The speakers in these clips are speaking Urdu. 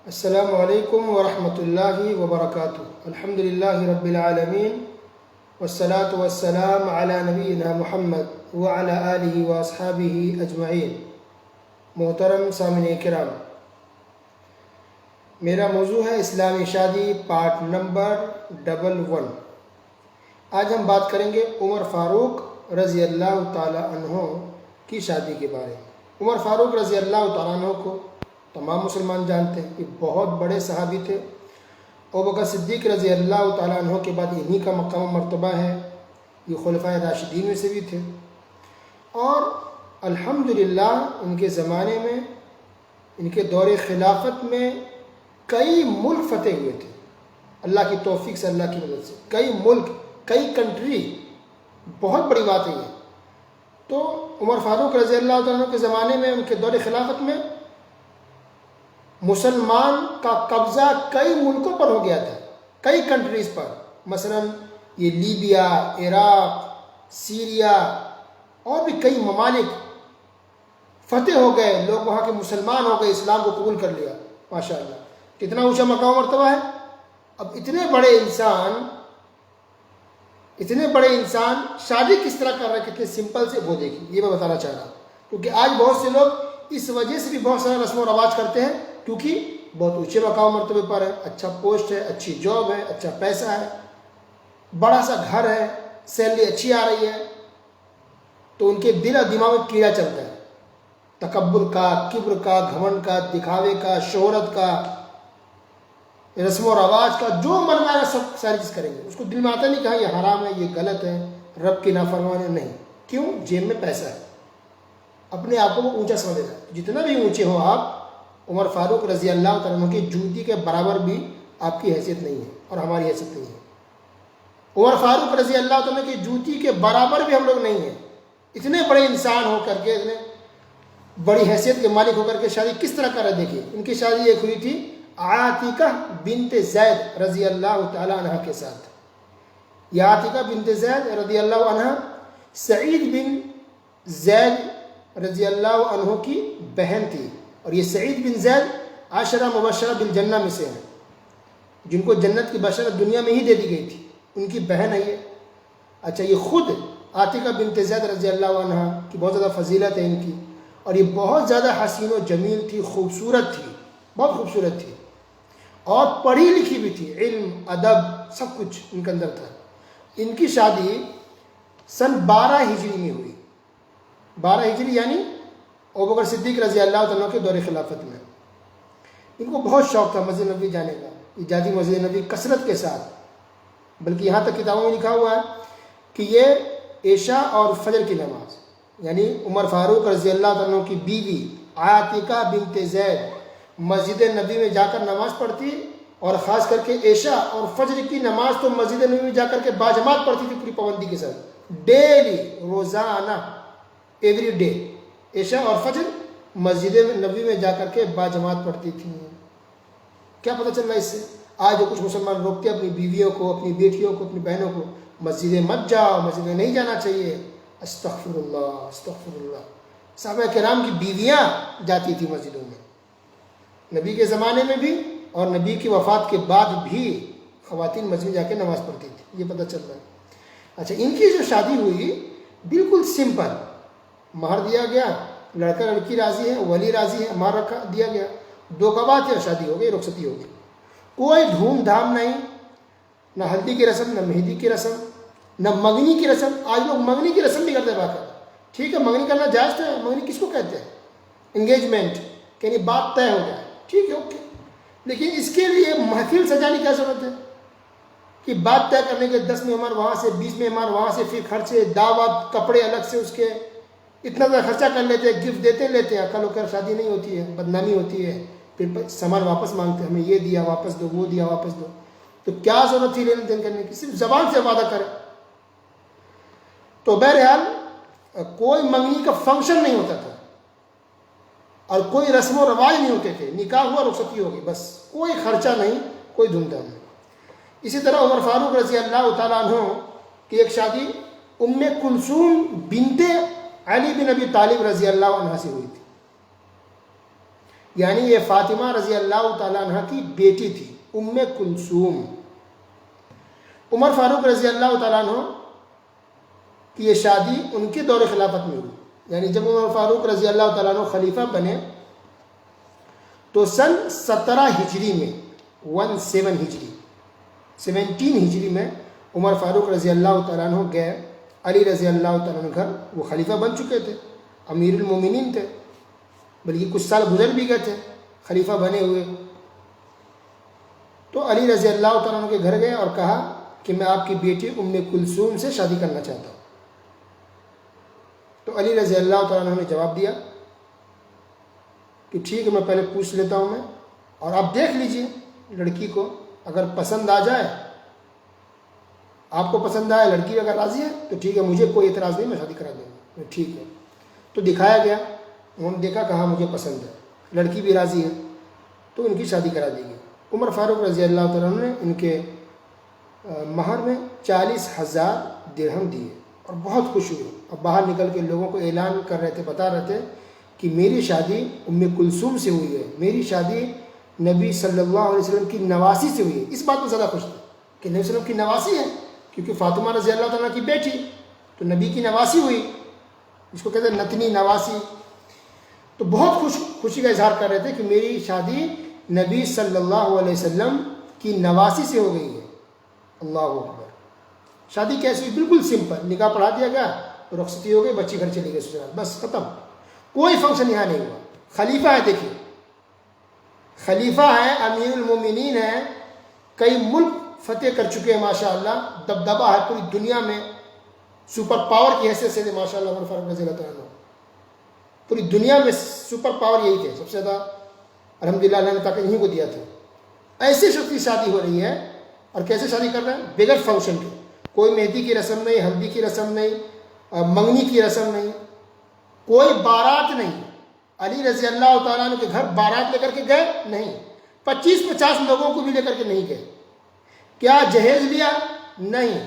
السلام علیکم ورحمۃ اللہ وبرکاتہ۔ الحمد للہ رب العالمین والصلاة والسلام علی نبینا محمد وعلی آلہ واصحابہ اجمعین۔ محترم سامعین کرام، میرا موضوع ہے اسلامی شادی پارٹ نمبر 11۔ آج ہم بات کریں گے عمر فاروق رضی اللہ تعالی عنہ کی شادی کے بارے میں۔ عمر فاروق رضی اللہ تعالیٰ عنہ کو تمام مسلمان جانتے ہیں، یہ بہت بڑے صحابی تھے۔ ابوبکر صدیق رضی اللہ تعالیٰ عنہ کے بعد انہی کا مقام و مرتبہ ہے، یہ خلفائے راشدین میں سے بھی تھے، اور الحمدللہ ان کے زمانے میں، ان کے دور خلافت میں کئی ملک فتح ہوئے تھے اللہ کی توفیق سے، اللہ کی مدد سے۔ کئی ملک، کئی کنٹری، بہت بڑی بات ہے یہ۔ تو عمر فاروق رضی اللہ تعالیٰ عنہ کے زمانے میں، ان کے دور خلافت میں مسلمان کا قبضہ کئی ملکوں پر ہو گیا تھا، کئی کنٹریز پر، مثلا یہ لیبیا، عراق، سیریا اور بھی کئی ممالک فتح ہو گئے، لوگ وہاں کے مسلمان ہو گئے، اسلام کو قبول کر لیا۔ ماشاءاللہ کتنا اونچا مقام و مرتبہ ہے۔ اب اتنے بڑے انسان شادی کس طرح کر رہے ہیں، کتنے سمپل سے، وہ دیکھیں، یہ میں بتانا چاہ رہا ہوں۔ کیونکہ آج بہت سے لوگ اس وجہ سے بھی بہت سارا رسم و رواج کرتے ہیں، کیونکہ بہت اونچے مقام و مرتبے پر ہے، اچھا پوسٹ ہے، اچھی جاب ہے، اچھا پیسہ ہے، بڑا سا گھر ہے، سیلری اچھی آ رہی ہے، تو ان کے دل اور دماغ میں کیڑا چلتا ہے، تکبر کا، کبر کا، گھمنڈ کا، دکھاوے کا، شہرت کا، رسم و رواج کا، جو من میں آئے سب ساری چیز کریں گے۔ اس کو دل میں آتا نہیں کہ یہ حرام ہے، یہ غلط ہے، رب کی نافرمانی نہیں۔ کیوں؟ جیب میں پیسہ ہے، اپنے آپ کو وہ اونچا سمجھ رہا ہے۔ جتنا بھی اونچے ہو آپ، عمر فاروق رضی اللہ تعالیٰ عنہ کی جوتی کے برابر بھی آپ کی حیثیت نہیں ہے، اور ہماری حیثیت نہیں ہے۔ عمر فاروق رضی اللہ تعالیٰ عنہ کی جوتی کے برابر بھی ہم لوگ نہیں ہیں۔ اتنے بڑے انسان ہو کر کے، اتنے بڑی حیثیت کے مالک ہو کر کے شادی کس طرح کر رہے؟ دیکھیے، ان کی شادی ایک ہوئی تھی عاتقہ بنت زید رضی اللہ تعالیٰ عنہ کے ساتھ۔ یہ عاتقہ بنت زید رضی اللہ عنہ سعید بن زید رضی اللہ عنہ کی بہن تھی، اور یہ سعید بن زید عشرہ مبشرہ بالجنہ میں سے ہیں، جن کو جنت کی بشارت دنیا میں ہی دے دی گئی تھی، ان کی بہن ہے یہ۔ اچھا، یہ خود عاتقہ بنت زید رضی اللہ عنہ کی بہت زیادہ فضیلت ہے ان کی، اور یہ بہت زیادہ حسین و جمیل تھی، خوبصورت تھی، بہت خوبصورت تھی، اور پڑھی لکھی بھی تھی، علم، ادب، سب کچھ ان کے اندر تھا۔ ان کی شادی سن 12 ہجری میں ہوئی۔ 12 ہجری یعنی ابوبکر صدیق رضی اللہ عنہ کے دور خلافت میں۔ ان کو بہت شوق تھا مسجد نبوی جانے کا، یہ جاتی مسجد نبوی کثرت کے ساتھ، بلکہ یہاں تک کتابوں میں لکھا ہوا ہے کہ یہ عشاء اور فجر کی نماز، یعنی عمر فاروق رضی اللہ عنہ کی بیوی عاتقہ بنت زید مسجد نبوی میں جا کر نماز پڑھتی، اور خاص کر کے عشاء اور فجر کی نماز تو مسجد نبوی میں جا کر کے باجماعت پڑھتی تھی، پوری پابندی کے ساتھ، ڈیلی، روزانہ، ایوری ڈے، عشاء اور فجر مسجد نبوی میں جا کر کے باجماعت پڑھتی تھی۔ کیا پتہ چل رہا ہے اس سے؟ آج جو کچھ مسلمان روکتے ہیں اپنی بیویوں کو، اپنی بیٹیوں کو، اپنی بہنوں کو، مسجد مت جاؤ، مسجد میں نہیں جانا چاہیے۔ استغفر اللہ، استغفر اللہ۔ صحابہ کرام کی بیویاں جاتی تھی مسجدوں میں، نبی کے زمانے میں بھی اور نبی کی وفات کے بعد بھی خواتین مسجد میں جا کے نماز پڑھتی تھی، یہ پتہ چل رہا ہے۔ اچھا، ان کی جو شادی ہوئی بالکل سمپل، مہر دیا گیا، لڑکا لڑکی راضی ہے، ولی راضی ہے، مہر رکھا دیا گیا، 2 گواہ تھے، اور شادی ہو گئی، رخصتی ہو گئی۔ کوئی دھوم دھام نہیں، نہ ہلدی کی رسم، نہ مہندی کی رسم، نہ منگنی کی رسم۔ آج لوگ منگنی کی رسم بھی کرتے ہیں باقاعدہ۔ ٹھیک ہے، منگنی کرنا جائز ہے، منگنی کس کو کہتے ہیں؟ انگیجمنٹ، یعنی بات طے ہو جائے، ٹھیک ہے، اوکے، لیکن اس کے لیے محفل سجانے کی کیا ضرورت ہے کہ بات طے کرنے کے 10 مہمان وہاں سے، 20 مہمان وہاں سے، پھر خرچے، دعوت، کپڑے الگ سے، اس کے اتنا زیادہ خرچہ کر لیتے ہیں، گفٹ دیتے لیتے ہیں، کل ہو کر شادی نہیں ہوتی ہے، بدنامی ہوتی ہے، پھر سامان واپس مانگتے ہیں، ہمیں یہ دیا واپس دو، وہ دیا واپس دو۔ تو کیا ضرورت تھی لین دین کرنے کی؟ صرف زبان سے وعدہ کرے۔ تو بہرحال کوئی منگنی کا فنکشن نہیں ہوتا تھا، اور کوئی رسم و رواج نہیں ہوتے تھے، نکاح ہوا، رخصتی ہوگی، بس، کوئی خرچہ نہیں، کوئی دھوم دھام نہیں۔ اسی طرح عمر فاروق رضی اللہ تعالیٰ عنہ کی ایک شادی ام کلثوم بنت علی بن ابی طالب رضی اللہ عنہ سے ہوئی تھی۔ یعنی یہ فاطمہ رضی اللہ تعالیٰ عنہ کی بیٹی تھی، ام کلثوم۔ عمر فاروق رضی اللہ تعالیٰ عنہ کی یہ شادی ان کے دور خلافت میں ہوئی، یعنی جب عمر فاروق رضی اللہ تعالیٰ عنہ خلیفہ بنے تو سن 17 ہجری میں 17 ہجری میں عمر فاروق رضی اللہ تعالیٰ عنہ گئے علی رضی اللہ تعالیٰ عنہ گھر۔ وہ خلیفہ بن چکے تھے، امیر المومنین تھے، بلکہ کچھ سال گزر بھی گئے تھے خلیفہ بنے ہوئے۔ تو علی رضی اللہ تعالیٰ عنہ کے گھر گئے اور کہا کہ میں آپ کی بیٹی ام کلثوم سے شادی کرنا چاہتا ہوں۔ تو علی رضی اللہ تعالیٰ عنہ نے جواب دیا کہ ٹھیک ہے، میں پہلے پوچھ لیتا ہوں میں، اور آپ دیکھ لیجئے لڑکی کو، اگر پسند آ جائے، آپ کو پسند آئے، لڑکی اگر راضی ہے تو ٹھیک ہے، مجھے کوئی اعتراض نہیں، میں شادی کرا دوں گا، ٹھیک ہے۔ تو دکھایا گیا، انہوں نے دیکھا، کہا مجھے پسند ہے، لڑکی بھی راضی ہے، تو ان کی شادی کرا دی گئی۔ عمر فاروق رضی اللہ تعالیٰ عنہ نے ان کے مہر میں 40,000 درہم دیے اور بہت خوش ہوئے، اور باہر نکل کے لوگوں کو اعلان کر رہے تھے، بتا رہے تھے کہ میری شادی ام کلثوم سے ہوئی ہے، میری شادی نبی صلی اللہ علیہ وسلم کی نواسی سے ہوئی ہے۔ اس بات میں زیادہ خوش تھے کہ نبی صلی اللہ علیہ وسلم کی نواسی ہے، کیونکہ فاطمہ رضی اللہ تعالیٰ کی بیٹی تو نبی کی نواسی ہوئی، جس کو کہتے ہیں نتنی نواسی۔ تو بہت خوشی کا اظہار کر رہے تھے کہ میری شادی نبی صلی اللہ علیہ وسلم کی نواسی سے ہو گئی ہے۔ اللہ اکبر۔ شادی کیسی ہوئی؟ بالکل سمپل، نکاح پڑھا دیا گیا، رخصتی ہو گئی، بچی گھر چلی گئی سسرال، بس ختم، کوئی فنکشن یہاں نہیں ہوا۔ خلیفہ ہے، دیکھیے خلیفہ ہے، امیر المومنین ہے، کئی ملک فتح کر چکے ہیں ماشاءاللہ، دبدبہ ہے پوری دنیا میں، سپر پاور کی حیثیت سے ماشاءاللہ عمر فاروق رضی اللہ عنہ، پوری دنیا میں سپر پاور یہی تھے، سب سے زیادہ الحمدللہ اللہ نے طاقت انہیں کو دیا تھا۔ ایسی شخص کی شادی ہو رہی ہے، اور کیسے شادی کر رہے ہیں؟ بغیر فنکشن کے، کوئی مہندی کی رسم نہیں، ہلدی کی رسم نہیں، منگنی کی رسم نہیں، کوئی بارات نہیں۔ علی رضی اللہ تعالیٰ عنہ کے گھر بارات لے کر کے گئے نہیں، 25-50 لوگوں کو بھی لے کر کے نہیں گئے۔ کیا جہیز لیا؟ نہیں،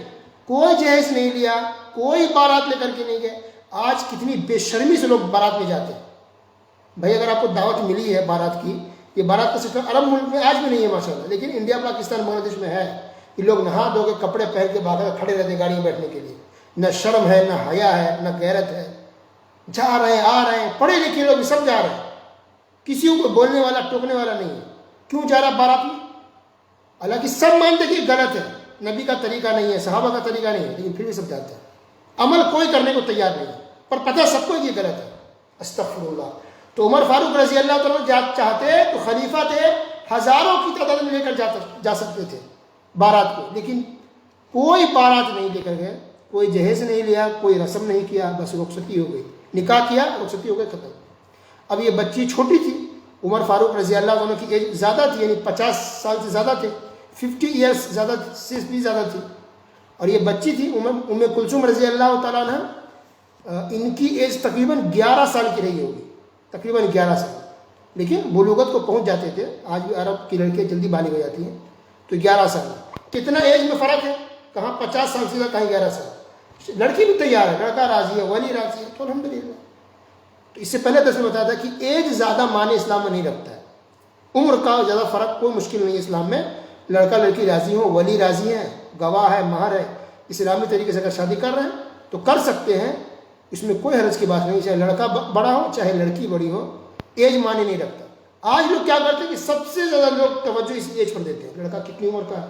کوئی جہیز نہیں لیا، کوئی بارات لے کر کے نہیں گئے۔ آج کتنی بے شرمی سے لوگ بارات میں جاتے ہیں۔ بھائی اگر آپ کو دعوت ملی ہے بارات کی، یہ بارات کا سسٹم عرب ملک میں آج بھی نہیں ہے ماشاءاللہ، لیکن انڈیا، پاکستان، بنگلہ دیش میں ہے کہ لوگ نہا دھو کے کپڑے پہن کے باقاعدہ کھڑے رہتے ہیں گاڑی میں بیٹھنے کے لیے، نہ شرم ہے، نہ حیا ہے، نہ غیرت ہے، جا رہے ہیں، آ رہے ہیں، پڑھے لکھے لوگ سب جا رہے ہیں، کسی کو بولنے والا ٹوکنے والا نہیں ہے۔ کیوں جا رہا بارات میں؟ حالانکہ سب مانتے کہ غلط ہے، نبی کا طریقہ نہیں ہے، صحابہ کا طریقہ نہیں ہے، لیکن پھر بھی سب جاتے ہیں، عمل کوئی کرنے کو تیار نہیں ہے، پر پتہ سب کو یہ غلط ہے۔ استغفر اللہ۔ تو عمر فاروق رضی اللہ تعالیٰ چاہتے تو خلیفہ تھے، ہزاروں کی تعداد میں لے کر جا سکتے تھے بارات کو، لیکن کوئی بارات نہیں لے کر گئے، کوئی جہیز نہیں لیا، کوئی رسم نہیں کیا، بس رخصتی ہو گئی، نکاح کیا، رخصتی ہو گئی، ختم۔ اب یہ بچی چھوٹی تھی، عمر فاروق رضی اللہ عنہ کی ایج زیادہ تھی، یعنی 50 سال سے زیادہ تھے، 50 ایئرس زیادہ سے بھی زیادہ تھی، اور یہ بچی تھی ام کلثوم رضی اللہ تعالیٰ عنہ، ان کی ایج تقریباً 11 سال کی رہی ہوگی، تقریباً 11 سال، لیکن بلوغت کو پہنچ جاتے تھے۔ آج بھی عرب کی لڑکیاں جلدی بالغ ہو جاتی ہیں، تو 11 سال، کتنا ایج میں فرق ہے، کہاں 50 سال سے کہیں 11 سال۔ لڑکی بھی تیار ہے، لڑکا راضی ہے، ولی راضی ہے، تو الحمدللہ۔ تو اس سے پہلے دس میں بتایا تھا کہ ایج زیادہ معنی اسلام میں نہیں رکھتا ہے، عمر کا زیادہ فرق کوئی مشکل نہیں ہے اسلام میں، لڑکا لڑکی راضی ہو، ولی راضی ہیں، گواہ ہے، مہر ہے، اسلامی طریقے سے اگر شادی کر رہے ہیں تو کر سکتے ہیں، اس میں کوئی حرج کی بات نہیں، چاہے لڑکا بڑا ہو چاہے لڑکی بڑی ہو، ایج معنی نہیں رکھتا۔ آج لوگ کیا کرتے ہیں کہ سب سے زیادہ لوگ توجہ اس ایج پر دیتے ہیں، لڑکا کتنی عمر کا ہے،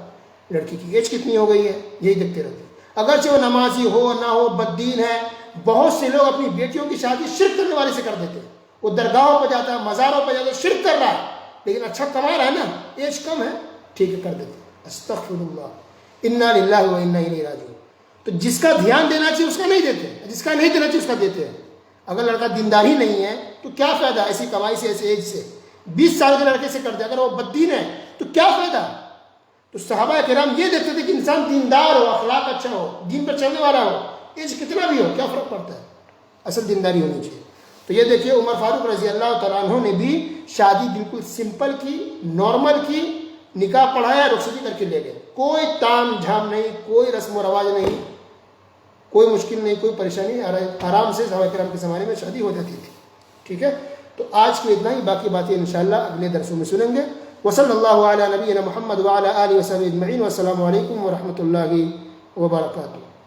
لڑکی کی ایج کتنی ہو گئی ہے، یہی دیکھتے رہتے ہیں۔ اگرچہ وہ نمازی ہو نہ ہو، بددین ہے، بہت سے لوگ اپنی بیٹیوں کی شادی شرک کرنے والے سے کر دیتے ہیں، وہ درگاہوں پہ جاتا ہے، مزاروں پہ جاتا ہے، شرک کر رہا ہے، لیکن اچھا کما رہا ہے نا، ایج کم ہے، ٹھیک ہے، کر دیتے ہیں۔ استغفر اللہ، انا للہ و انا الیہ راجعون۔ تو جس کا دھیان دینا چاہیے اس کا نہیں دیتے، جس کا نہیں دینا چاہیے اس کا دیتے ہیں۔ اگر لڑکا دیندار ہی نہیں ہے تو کیا فائدہ ایسی کمائی سے، ایسے ایج سے، 20 سال کے لڑکے سے کر دے، اگر وہ بددین ہے تو کیا فائدہ؟ تو صحابہ کرام یہ دیکھتے تھے کہ انسان دیندار ہو، اخلاق اچھا ہو، دین پر چلنے والا ہو، ایج کتنا بھی ہو کیا فرق پڑتا ہے، اصل دینداری ہونی چاہیے۔ تو یہ دیکھیے عمر فاروق رضی اللہ تعالیٰ عنہ نے بھی شادی بالکل سمپل کی، نارمل کی، نکاح پڑھایا، رخصتی کر کے لے گئے، کوئی تام جھام نہیں، کوئی رسم و رواج نہیں، کوئی مشکل نہیں، کوئی پریشانی، آرام سے صحابہ کرام کے زمانے میں شادی ہو جاتی تھی، ٹھیک ہے۔ تو آج کے لیے اتنا ہی، باقی باتیں انشاءاللہ اگلے درسوں میں سنیں گے. وصلی اللہ علی نبینا محمد وعلی آلہ وصحبہ اجمعین، والسلام علیکم ورحمۃ اللہ وبرکاتہ.